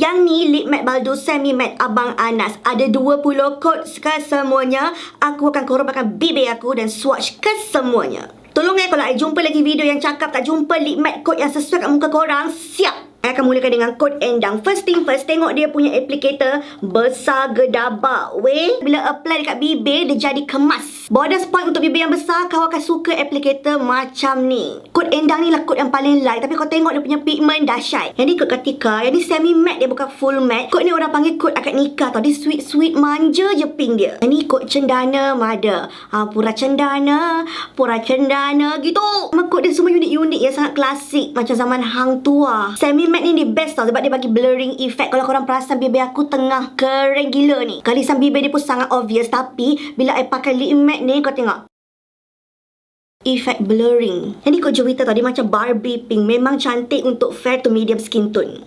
Yang ni lip matte baldo semi matte Abang Anas. Ada 20 coats ke semuanya. Aku akan korbankan bibir aku dan swatch ke semuanya. Tolong kalau I jumpa lagi video yang cakap tak jumpa lip matte coat yang sesuai kat muka korang, siap! I akan mulakan dengan kod Endang. First thing first, tengok dia punya applicator besar gedabak weh. Bila apply dekat bibir, dia jadi kemas. Border spot untuk bibir yang besar, kau akan suka applicator macam ni. Kod Endang ni lah kod yang paling light, tapi kau tengok dia punya pigment dahsyat. Yang ni kod Katika, yang ni semi matte, dia bukan full matte. Kod ni orang panggil kod akad nikah tau. Dia sweet manja je pink dia. Yang ni kod Cendana Mada. Pura Cendana gitu. Kod dia semua unik-unik ya, sangat klasik macam zaman hang tua. Semi matte ni best tau sebab dia bagi blurring effect. Kalau korang perasan bibir aku tengah kering gila ni, galisan bibir dia pun sangat obvious. Tapi bila I pakai lip matte ni, kau tengok effect blurring. Yang ni kod Juwita tau, dia macam Barbie pink. Memang cantik untuk fair to medium skin tone.